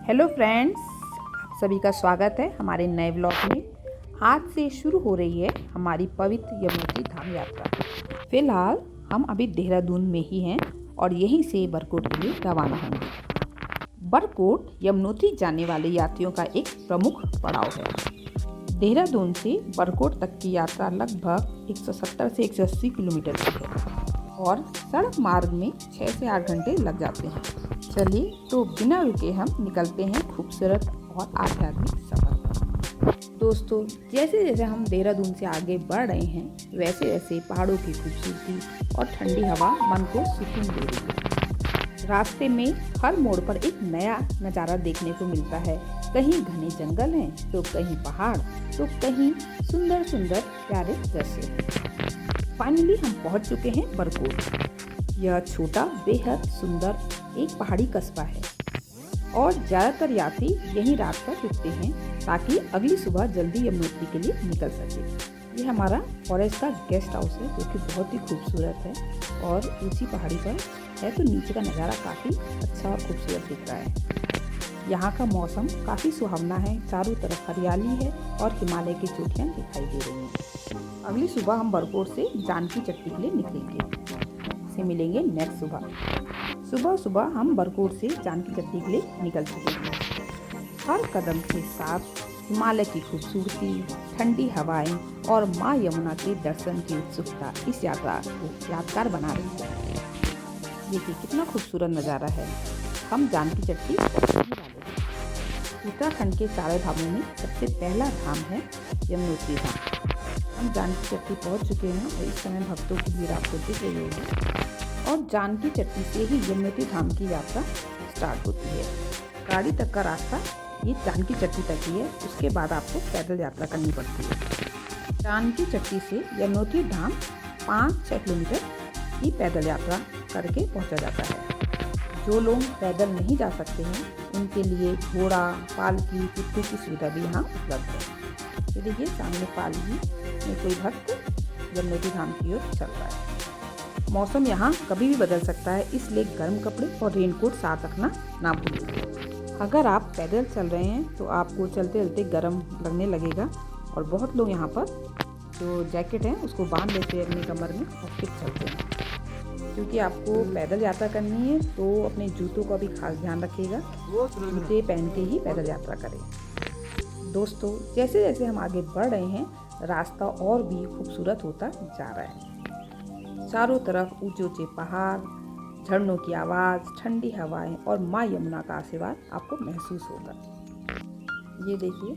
Hello friends, आप सभी का स्वागत है हमारे नए ब्लॉग में। आज से शुरू हो रही है हमारी पवित्र यमुनोत्री धाम यात्रा। फिलहाल हम अभी देहरादून में ही हैं और यहीं से बरकोट के लिए रवाना होंगे। बरकोट यमुनोत्री जाने वाले यात्रियों का एक प्रमुख पड़ाव है। देहरादून से बरकोट तक की यात्रा लगभग 170 से 180 किलोमीटर की है और सड़क मार्ग में 6 से 8 घंटे लग जाते हैं। चलिए तो बिना रुके हम निकलते हैं खूबसूरत और आध्यात्मिक सफर पर। दोस्तों, जैसे जैसे हम देहरादून से आगे बढ़ रहे हैं वैसे वैसे पहाड़ों की खूबसूरती और ठंडी हवा मन को सुकून दे रही है। रास्ते में हर मोड़ पर एक नया नज़ारा देखने को मिलता है। कहीं घने जंगल हैं तो कहीं पहाड़ तो कहीं सुंदर सुंदर प्यारे दृश्य। फाइनली हम पहुंच चुके हैं बरकोट। यह छोटा बेहद सुंदर एक पहाड़ी कस्बा है और ज़्यादातर यात्री यहीं रात पर रुकते हैं ताकि अगली सुबह जल्दी यमुनोत्री के लिए निकल सके। ये हमारा फॉरेस्ट का गेस्ट हाउस है जो कि बहुत ही खूबसूरत है और ऊंची पहाड़ी पर है तो नीचे का नज़ारा काफ़ी अच्छा और खूबसूरत दिख रहा है। यहाँ का मौसम काफ़ी सुहावना है, चारों तरफ हरियाली है और हिमालय की चोटियाँ दिखाई दे रही हैं। अगली सुबह हम बरकोट से जानकी चट्टी के लिए निकलेंगे। से मिलेंगे नेक्स्ट सुबह सुबह हम बरकोट से जानकी चट्टी के लिए निकल चुके हैं। हर कदम के साथ हिमालय की खूबसूरती, ठंडी हवाएं और माँ यमुना के दर्शन की उत्सुकता इस यात्रा को यादगार बना रही है। देखिए कितना खूबसूरत नज़ारा है। हम जानकी चट्टी पहुंचने वाले हैं। उत्तराखंड के चारों धामों में सबसे पहला धाम है यमुनोत्री धाम। हम जानकी चट्टी पहुंच चुके हैं और इस समय भक्तों की भीड़ आपको दिख रही होगी और जानकी चट्टी से ही यमुनोत्री धाम की यात्रा स्टार्ट होती है। गाड़ी तक का रास्ता ये जानकी चट्टी तक ही है, उसके बाद आपको पैदल यात्रा करनी पड़ती है। जानकी चट्टी से यमुनोत्री धाम 5-6 किलोमीटर की पैदल यात्रा करके पहुंचा जाता है। जो लोग पैदल नहीं जा सकते हैं उनके लिए घोड़ा, पालकी, पिट्ठू की सुविधा भी यहाँ उपलब्ध है। ये देखिए सामने पालकी में कोई भक्त यमुनोत्री धाम की ओर चल रहा है। मौसम यहाँ कभी भी बदल सकता है, इसलिए गर्म कपड़े और रेनकोट साथ रखना ना भूलिए। अगर आप पैदल चल रहे हैं तो आपको चलते चलते गर्म लगने लगेगा और बहुत लोग यहाँ पर जो जैकेट है उसको बांध लेते हैं अपनी कमर में और फिर चलते हैं। क्योंकि आपको पैदल यात्रा करनी है तो अपने जूतों का भी खास ध्यान रखिएगा, जूते पहन के ही पैदल यात्रा करें। दोस्तों, जैसे जैसे हम आगे बढ़ रहे हैं रास्ता और भी खूबसूरत होता जा रहा है। चारों तरफ ऊंचे ऊंचे पहाड़, झरनों की आवाज़, ठंडी हवाएं और माँ यमुना का आशीर्वाद आपको महसूस होगा। ये देखिए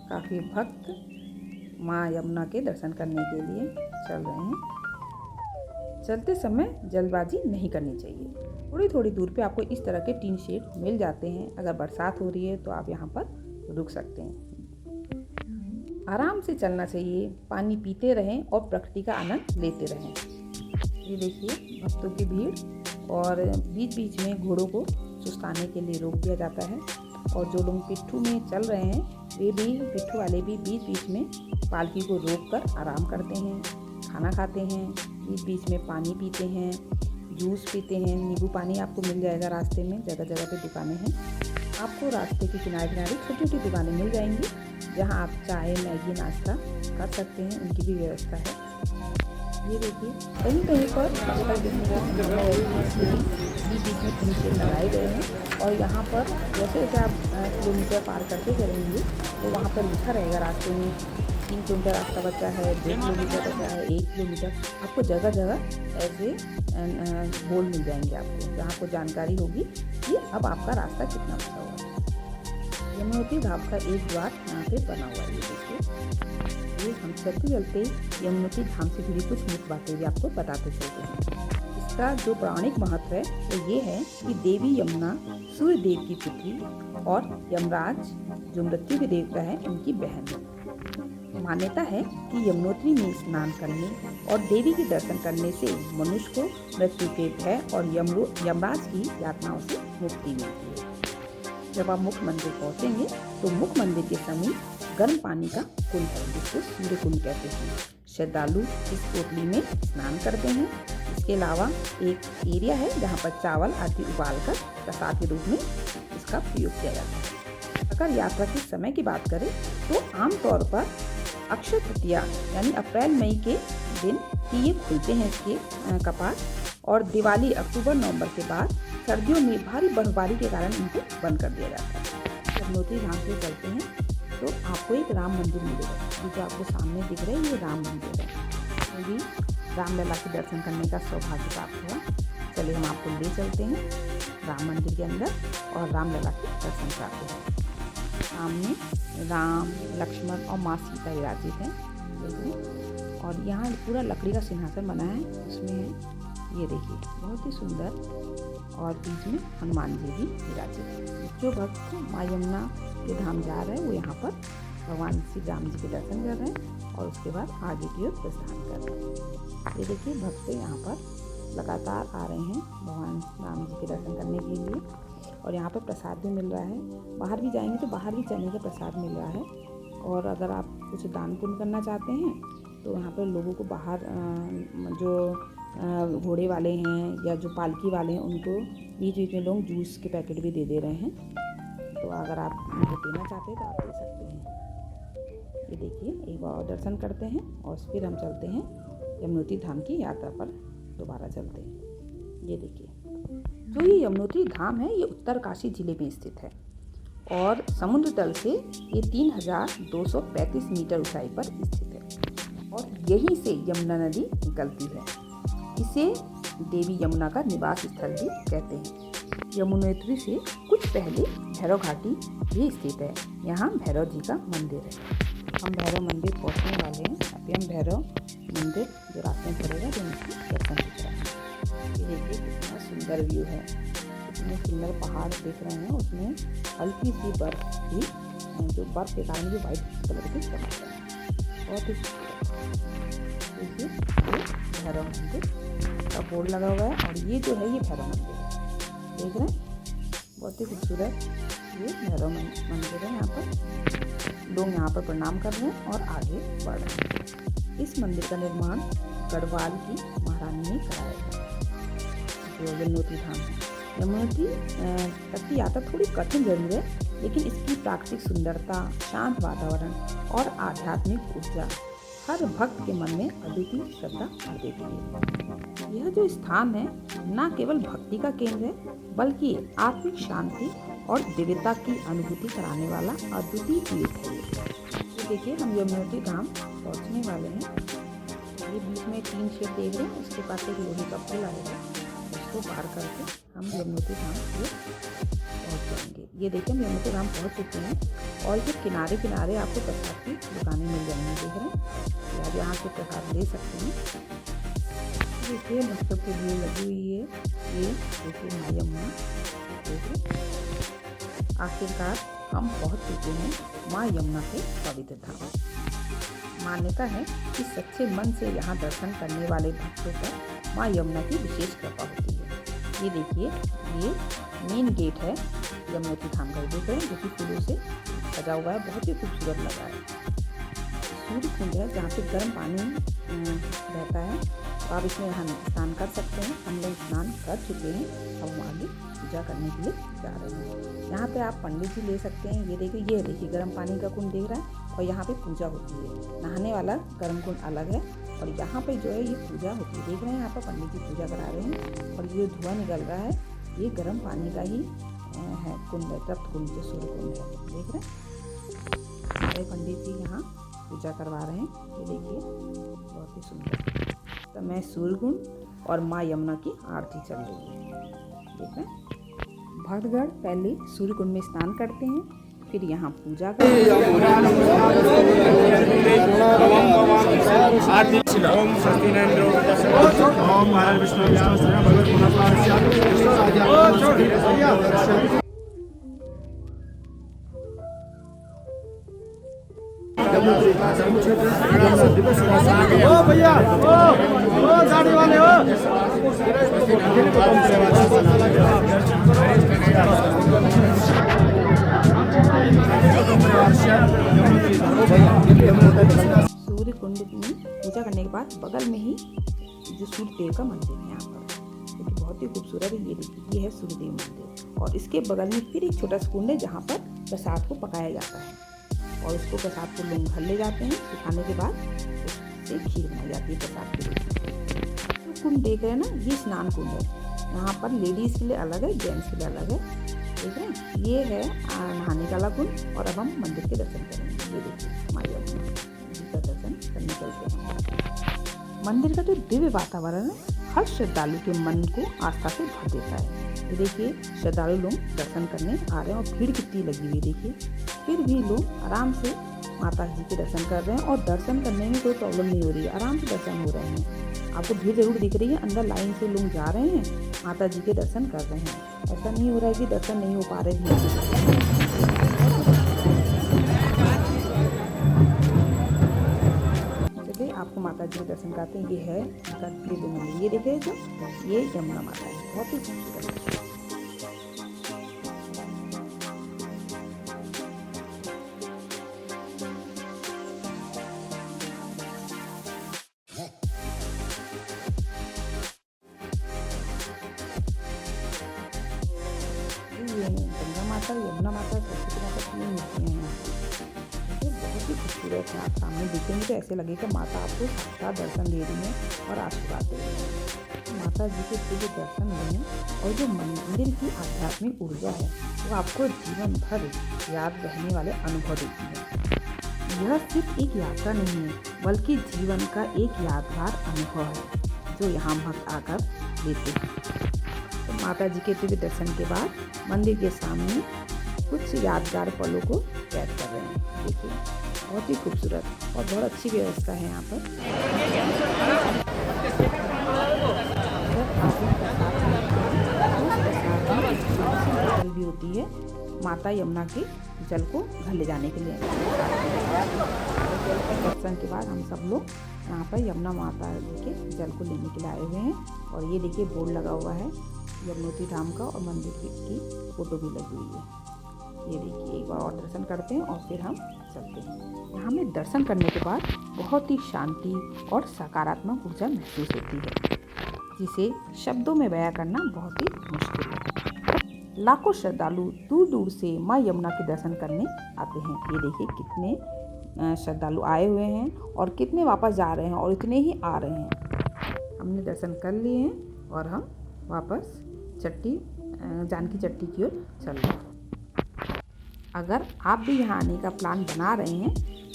काफ़ी भक्त माँ यमुना के दर्शन करने के लिए चल रहे हैं। चलते समय जल्दबाजी नहीं करनी चाहिए। थोड़ी थोड़ी दूर पे आपको इस तरह के टीन शेड मिल जाते हैं। अगर बरसात हो रही है तो आप यहाँ पर रुक सकते हैं। आराम से चलना चाहिए, पानी पीते रहें और प्रकृति का आनंद लेते रहें। ये देखिए भक्तों की भीड़ और बीच बीच में घोड़ों को सुस्ताने के लिए रोक दिया जाता है और जो लोग पिट्ठू में चल रहे हैं वे भी पिट्ठू वाले भी बीच बीच में पालकी को रोककर आराम करते हैं, खाना खाते हैं, बीच बीच में पानी पीते हैं, जूस पीते हैं। नींबू पानी आपको मिल जाएगा रास्ते में, जगह जगह पे दुकानें हैं। आपको रास्ते के किनारे किनारे छोटी छोटी दुकानें मिल जाएंगी जहाँ आप चाय, मैगी, नाश्ता कर सकते हैं, उनकी भी व्यवस्था है। ये देखिए कहीं कहीं पर बीच में नीचे लगाए गए हैं और यहाँ पर जैसे जैसे आप किलोमीटर पार करते चलेंगे तो वहाँ पर लिखा रहेगा रास्ते में 3 किलोमीटर रास्ता बचा है, 2 किलोमीटर बचा है, 1 किलोमीटर। आपको जगह जगह ऐसे बोर्ड मिल जाएंगे आपको, जहाँ आपको जानकारी होगी कि अब आपका रास्ता कितना बचा हुआ है। यमुनोत्री धाम का एक द्वार यहाँ पे बना हुआ है। ये देखिए हम चलते चलते यमुनोत्री धाम से जुड़ी कुछ मुख्य बातें भी आपको बताते चलते हैं। इसका जो पौराणिक महत्व है वो ये है कि देवी यमुना सूर्य देव की पुत्री और यमराज जो मृत्यु के देवता है उनकी बहन है। मान्यता है कि यमुनोत्री में स्नान करने और देवी के दर्शन करने से मनुष्य को मृत्यु के भय और यमराज की यातनाओं से मुक्ति मिलती है। जब आप मुख्य मंदिर पहुंचेंगे तो मुख्य मंदिर के समीप गर्म पानी का कुंड है जिसको सूर्य कुंड कहते हैं। श्रद्धालु इस पोटली में स्नान करते हैं। इसके अलावा एक एरिया है जहाँ पर चावल आदि उबालकर प्रसाद के रूप में इसका प्रयोग किया जाता है। अगर यात्रा के समय की बात करें तो आमतौर पर अक्षय तृतीया यानी अप्रैल मई के दिन ही ये खुलते हैं इसके कपाट, और दिवाली अक्टूबर नवंबर के बाद सर्दियों में भारी बर्फबारी के कारण इनको बंद कर दिया जाता है। यमुनोत्री धाम से चलते हैं तो आपको एक राम मंदिर मिलेगा। ये जो आपको सामने दिख रहा है ये राम मंदिर है। मुझे रामलला के दर्शन करने का सौभाग्य प्राप्त हुआ। चलिए हम आपको ले चलते हैं राम मंदिर के अंदर और रामलला के दर्शन करते हैं। सामने राम, लक्ष्मण और माँ सीता विराजित हैं, देखिए। और यहाँ पूरा लकड़ी का सिंहासन बना है, उसमें है ये देखिए बहुत ही सुंदर, और बीच में हनुमान जी भी विराजित हैं। जो भक्त माँ यमुना के धाम जा रहे हैं वो यहाँ पर भगवान श्री राम जी के दर्शन कर रहे हैं और उसके बाद आगे की ओर प्रस्थान कर रहे हैं। ये देखिए भक्त यहाँ पर लगातार आ रहे हैं भगवान राम जी के दर्शन करने के लिए, और यहाँ पर प्रसाद भी मिल रहा है। बाहर भी जाएंगे तो बाहर भी चने का प्रसाद मिल रहा है। और अगर आप कुछ दान पुण्य करना चाहते हैं तो यहाँ पर लोगों को बाहर जो घोड़े वाले हैं या जो पालकी वाले हैं उनको बीच बीच में लोग जूस के पैकेट भी दे रहे हैं। तो अगर आप उनको देना चाहते हैं तो आप दे सकते हैं। ये देखिए एक बार और दर्शन करते हैं और फिर हम चलते हैं यमुनोत्री धाम की यात्रा पर दोबारा चलते हैं। ये देखिए जो ये यमुनोत्री धाम है ये उत्तरकाशी जिले में स्थित है और समुद्र तल से ये 3235 मीटर ऊंचाई पर स्थित है और यहीं से यमुना नदी निकलती है। इसे देवी यमुना का निवास स्थल भी कहते हैं। यमुनोत्री से कुछ पहले भैरव घाटी भी स्थित है। यहाँ भैरव जी का मंदिर है। हम भैरव मंदिर पहुँचने वाले हैं। अभी हम भैरव मंदिर जो रास्ते में पड़ेगा जो उनकी दर्शन दिख रहा है। ये देखिए कितना सुंदर व्यू है, कितने सुंदर पहाड़ दिख रहे हैं। उसमें हल्की सी बर्फ भी, जो बर्फ के कारण ये वाइट कलर की चमक रहा है, बहुत ही देखिए ये भैरव मंदिर का बोर्ड लगा हुआ है और ये जो है ये भैरव मंदिर है, देख रहे हैं बहुत ही खूबसूरत ये भैरव मंदिर है। यहाँ पर लोग यहाँ पर प्रणाम कर रहे हैं और आगे बढ़ रहे हैं। इस मंदिर का निर्माण गढ़वाल की महारानी ने कराया था, जो यमुनोत्री धाम है। यमुनोत्री तक की यात्रा थोड़ी कठिन जरूर है, लेकिन इसकी प्राकृतिक सुंदरता, शांत वातावरण और आध्यात्मिक ऊर्जा हर भक्त के मन में अद्वितीय श्रद्धा भर देती है। यह जो स्थान है न केवल भक्ति का केंद्र है बल्कि आत्मिक शांति और दिव्यता की अनुभूति कराने वाला अद्वितीय तीर्थ है। तो देखिए हम यमुनोत्री धाम पहुंचने वाले हैं। ये बीच में 3 शेड देख रहे हैं, उसके पास एक लोहे का पुल आएगा, उसको पार करके हम यमुनोत्री धाम को पहुँच जाएंगे। ये देखिए हम यमुनोत्री धाम पहुँच चुके हैं और ये किनारे किनारे आपको प्रसाद की दुकानें मिल जाएंगी, देख रहे हैं। आप यहाँ से प्रसाद ले सकते हैं। देखिए भक्तों के लिए लगी हुई है ये देखिए माँ यमुना। देखिए आखिरकार हम पहुँच चुके हैं माँ यमुना के पवित्र धाम। मान्यता है कि सच्चे मन से यहाँ दर्शन करने वाले भक्तों पर माँ यमुना की विशेष कृपा होती है। ये देखिए ये मेन गेट है यमुनोत्री धाम का, देख रहे हैं जो कि फूलों से सजा हुआ है, बहुत ही खूबसूरत लगा है। सूर्य कुंड है जहाँ से गर्म पानी रहता है, तो आप इसमें यहाँ स्नान कर सकते हैं। हम लोग स्नान कर चुके हैं, अब हम आगे पूजा करने के लिए जा रहे हैं। यहाँ पे आप पंडित जी ले सकते हैं। ये देखिए गर्म पानी का कुंड देख रहा है और यहाँ पे पूजा होती है। नहाने वाला गर्म कुंड अलग है और यहाँ पे जो है ये पूजा होती है, देख रहे हैं यहाँ पर पंडित जी पूजा करा रहे हैं। और ये धुआं निकल रहा है, ये गर्म पानी का ही है कुंड है, तप्त कुंड जो सूर्य कुंड है, देख रहे हैं। हमारे पंडित जी यहाँ पूजा करवा रहे हैं। ये देखिए बहुत ही सुंदर समय सूर्य कुंड और माँ यमुना की आरती चल रही है, ठीक है। भक्तगण पहले सूर्य कुंड में स्नान करते हैं, फिर यहाँ पूजा करते हैं। ओ भैया ओ गाड़ी वाले हो सूर्य कुंड में पूजा करने के बाद बगल में ही जो सूर्य देव का मंदिर है यहाँ पर, क्योंकि बहुत ही खूबसूरत है। ये देखिए ये है सूर्य देव मंदिर और इसके बगल में फिर एक छोटा सा कुंड है जहाँ पर प्रसाद को पकाया जाता है और उसको प्रसाद को लोग घर ले जाते हैं। सुखाने के बाद उससे खीर बनाई जाती है प्रसाद के लिए। तो कुंड देख रहे हैं ना, ये स्नान कुंड है। यहाँ पर लेडीज़ के लिए अलग है, जेंट्स के लिए अलग है। ठीक है, ये है नहाने का कुंड। और अब हम मंदिर के दर्शन करेंगे। ये देखिए हमारे जी का दर्शन करने चलते हैं। मंदिर का जो दिव्य वातावरण है हर श्रद्धालु के मन को आस्था से भर देता है। ये देखिए श्रद्धालु लोग दर्शन करने आ रहे हैं और भीड़ कितनी लगी हुई देखिए। फिर भी लोग आराम से माता जी के दर्शन कर रहे हैं और दर्शन करने में कोई प्रॉब्लम नहीं हो रही है, आराम से दर्शन हो रहे हैं। आपको भीड़ जरूर दिख रही है, अंदर लाइन से लोग जा रहे हैं, माता जी के दर्शन कर रहे हैं। ऐसा नहीं हो रहा है कि दर्शन नहीं हो पा रहे हैं। चलिए आपको माता जी के दर्शन कराते हैं। ये है उनका दिव्य मंदिर, ये देख रहे हैं जो, ये यमुना माता है, बहुत ही खूबसूरत है। गंगा माता, यमुना माता, सरस्वती माता की मूर्तियाँ हैं। ये बहुत ही खूबसूरत है। आप सामने देखेंगे तो ऐसे लगेगा माता आपको साक्षात दर्शन दे रही है और आशीर्वाद दे रही है। माता जी के दिव्य दर्शन लें और जो मंदिर की आध्यात्मिक ऊर्जा है वो आपको जीवन भर याद रहने वाले अनुभव देती है। यह सिर्फ एक यात्रा नहीं है बल्कि जीवन का एक यादगार अनुभव है जो यहाँ भक्त आकर लेते हैं। माता जी के दिव्य दर्शन के बाद मंदिर के सामने कुछ यादगार पलों को कैद कर रहे हैं। देखिए बहुत ही खूबसूरत और बहुत अच्छी व्यवस्था है यहाँ पर। जल भी होती है माता यमुना के जल को घर ले जाने के लिए। दर्शन के बाद हम सब लोग यहाँ पर यमुना माता जी के जल को लेने के लिए आए हुए हैं। और ये देखिए बोर्ड लगा हुआ है यमुनोत्री धाम का और मंदिर की फोटो भी लगी हुई है। ये देखिए एक बार और दर्शन करते हैं और फिर हम चलते हैं। यहाँ में दर्शन करने के बाद बहुत ही शांति और सकारात्मक ऊर्जा महसूस होती है जिसे शब्दों में बयां करना बहुत ही मुश्किल है। लाखों श्रद्धालु दूर दूर से माँ यमुना के दर्शन करने आते हैं। ये देखिए कितने श्रद्धालु आए हुए हैं और कितने वापस जा रहे हैं और इतने ही आ रहे हैं। हमने दर्शन कर लिए हैं और हम वापस जानकी चट्टी की ओर चल रहे हैं। अगर आप भी यहाँ आने का प्लान बना रहे हैं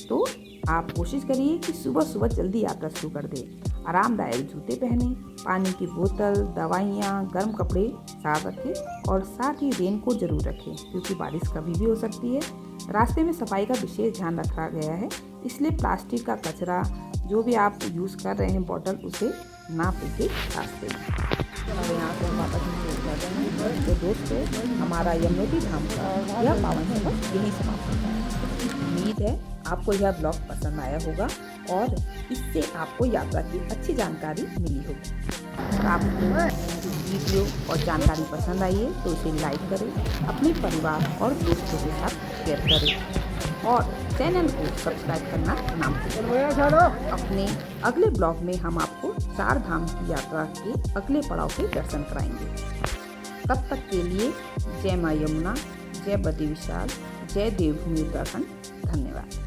तो आप कोशिश करिए कि सुबह सुबह जल्दी यात्रा शुरू कर दें। आरामदायक जूते पहने, पानी की बोतल, दवाइयाँ, गर्म कपड़े साथ रखें और साथ ही रेनकोट जरूर रखें क्योंकि बारिश कभी भी हो सकती है। रास्ते में सफाई का विशेष ध्यान रखा गया है, इसलिए प्लास्टिक का कचरा जो भी आप यूज़ कर रहे हैं बॉटल उसे ना फेंके रास्ते में। और यहाँ से वापस हम जाते हैं। तो दोस्तों हमारा यमुनोत्री धाम का यह पावन सफर यहीं समाप्त होता है। उम्मीद है आपको यह ब्लॉग पसंद आया होगा और इससे आपको यात्रा की अच्छी जानकारी मिली होगी। अगर आपको वीडियो और जानकारी पसंद आई है तो इसे लाइक करें, अपने परिवार और दोस्तों के साथ शेयर करें और चैनल को सब्सक्राइब करना ना भूलें। अपने अगले ब्लॉग में हम आपको 4 धाम की यात्रा के अगले पड़ाव के दर्शन कराएंगे। तब तक के लिए जय माँ यमुना, जय बद्री विशाल, जय देवभूमि उत्तराखंड। धन्यवाद।